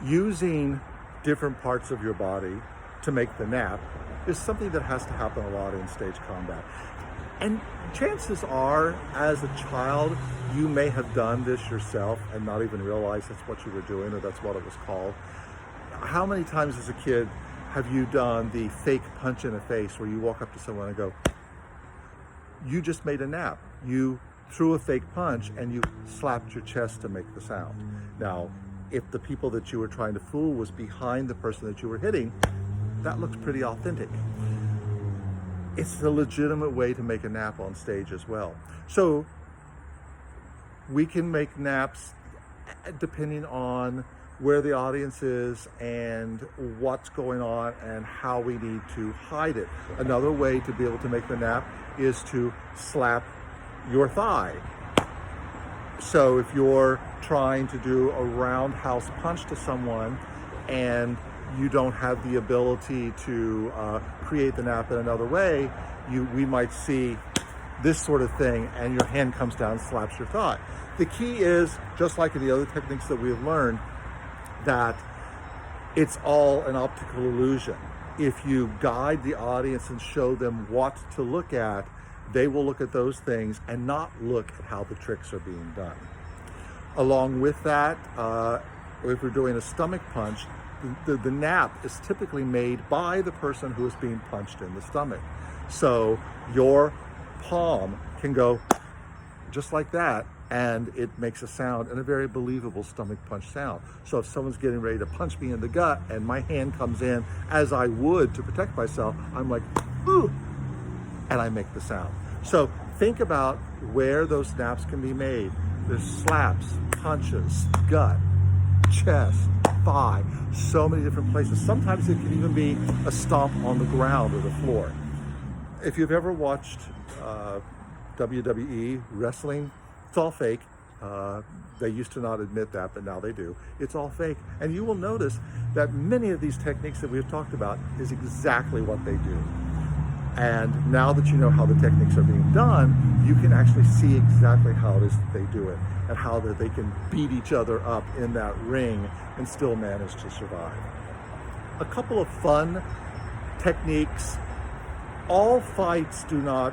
Using different parts of your body to make the nap is something that has to happen a lot in stage combat. And chances are, as a child, you may have done this yourself and not even realize that's what you were doing or that's what it was called. How many times as a kid have you done the fake punch in the face where you walk up to someone and go, you just made a nap. You threw a fake punch and you slapped your chest to make the sound. Now, if the people that you were trying to fool was behind the person that you were hitting, that looks pretty authentic. It's a legitimate way to make a nap on stage as well. So we can make naps depending on where the audience is and what's going on and how we need to hide it. Another way to be able to make the nap is to slap your thigh. So if you're trying to do a roundhouse punch to someone and you don't have the ability to create the nap in another way, we might see this sort of thing and your hand comes down and slaps your thigh. The key is, just like in the other techniques that we've learned, that it's all an optical illusion. If you guide the audience and show them what to look at, they will look at those things and not look at how the tricks are being done. Along with that, if we're doing a stomach punch, the nap is typically made by the person who is being punched in the stomach. So your palm can go just like that, and it makes a sound, and a very believable stomach punch sound. So if someone's getting ready to punch me in the gut and my hand comes in as I would to protect myself, I'm like, ooh, and I make the sound. So think about where those naps can be made. There's slaps, punches, gut, chest, thigh, so many different places. Sometimes it can even be a stomp on the ground or the floor. If you've ever watched WWE wrestling, it's all fake. They used to not admit that, but now they do. It's all fake. And you will notice that many of these techniques that we've talked about is exactly what they do. And now that you know how the techniques are being done, you can actually see exactly how it is that they do it and how that they can beat each other up in that ring and still manage to survive. A couple of fun techniques. All fights do not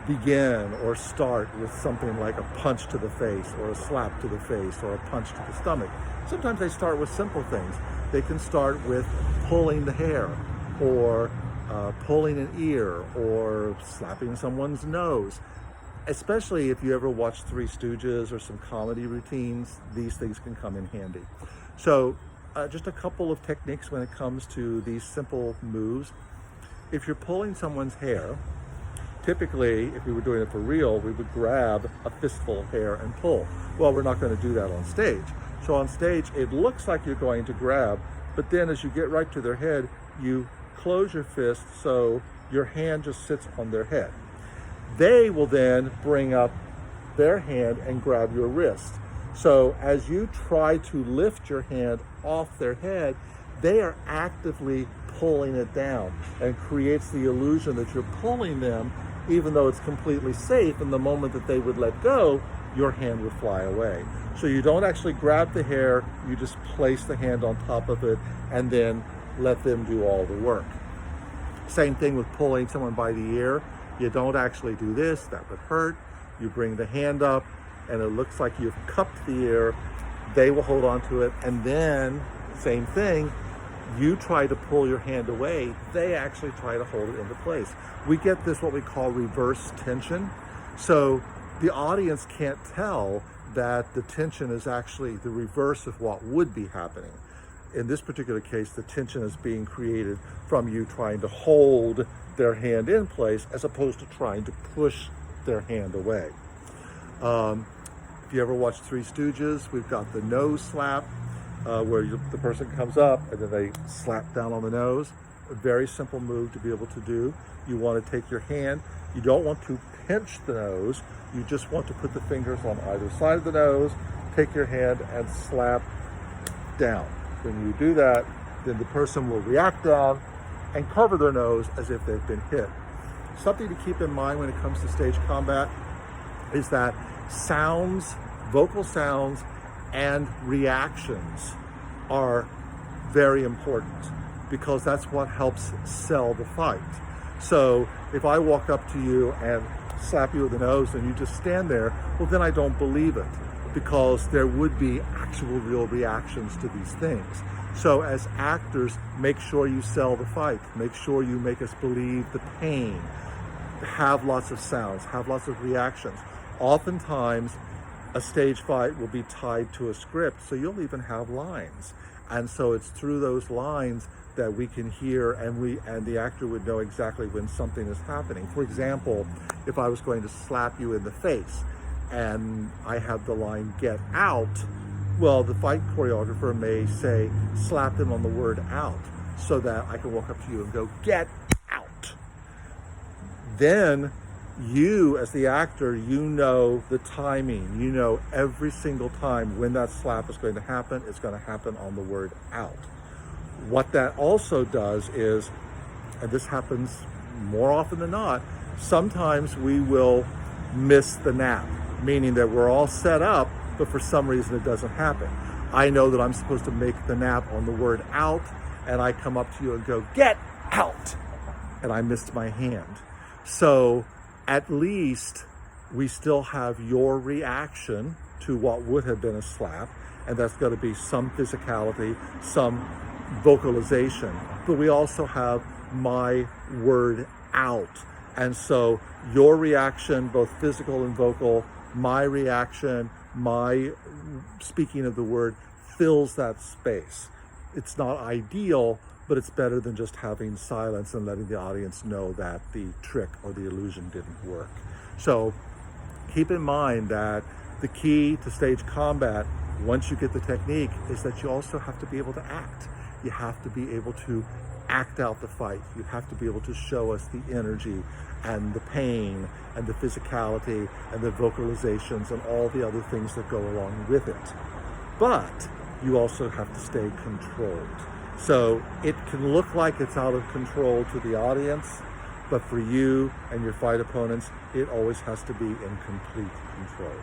begin or start with something like a punch to the face or a slap to the face or a punch to the stomach. Sometimes they start with simple things. They can start with pulling the hair or pulling an ear or slapping someone's nose. Especially if you ever watch Three Stooges or some comedy routines, these things can come in handy. So just a couple of techniques when it comes to these simple moves. If you're pulling someone's hair, typically, if we were doing it for real, we would grab a fistful of hair and pull. Well, we're not going to do that on stage. So on stage, it looks like you're going to grab, but then as you get right to their head, you close your fist so your hand just sits on their head. They will then bring up their hand and grab your wrist. So as you try to lift your hand off their head, they are actively pulling it down and creates the illusion that you're pulling them, even though it's completely safe. And the moment that they would let go, your hand would fly away. So you don't actually grab the hair, you just place the hand on top of it and then let them do all the work. Same thing with pulling someone by the ear. You don't actually do this, that would hurt. You bring the hand up and it looks like you've cupped the ear. They will hold on to it, and then same thing, you try to pull your hand away, they actually try to hold it into place. We get this, what we call reverse tension. So the audience can't tell that the tension is actually the reverse of what would be happening. In this particular case, the tension is being created from you trying to hold their hand in place as opposed to trying to push their hand away. If you ever watch Three Stooges, we've got the nose slap, where the person comes up and then they slap down on the nose. A very simple move to be able to do. You want to take your hand, you don't want to pinch the nose, you just want to put the fingers on either side of the nose, take your hand and slap down. When you do that, then the person will react down and cover their nose as if they've been hit. Something to keep in mind when it comes to stage combat is that sounds, vocal sounds, and reactions are very important because that's what helps sell the fight. So if I walk up to you and slap you in the nose and you just stand there, well, then I don't believe it, because there would be actual real reactions to these things. So as actors, make sure you sell the fight. Make sure you make us believe the pain. Have lots of sounds, have lots of reactions. Oftentimes, a stage fight will be tied to a script, so you'll even have lines. And so it's through those lines that we can hear, and the actor would know exactly when something is happening. For example, if I was going to slap you in the face and I have the line "get out," well, the fight choreographer may say, slap them on the word "out," so that I can walk up to you and go, "Get out." Then you, as the actor, you know the timing. You know every single time when that slap is going to happen. It's going to happen on the word "out." What that also does is, and this happens more often than not, sometimes we will miss the nap, meaning that we're all set up, but for some reason it doesn't happen. I know that I'm supposed to make the nap on the word "out," and I come up to you and go, "Get out," and I missed my hand. So at least we still have your reaction to what would have been a slap, and that's going to be some physicality, some vocalization, but we also have my word "out." And so your reaction, both physical and vocal, my reaction, my speaking of the word, fills that space. It's not ideal, but it's better than just having silence and letting the audience know that the trick or the illusion didn't work. So keep in mind that the key to stage combat, once you get the technique, is that you also have to be able to act. You have to be able to act out the fight. You have to be able to show us the energy and the pain and the physicality and the vocalizations and all the other things that go along with it. But you also have to stay controlled. So it can look like it's out of control to the audience, but for you and your fight opponents, it always has to be in complete control.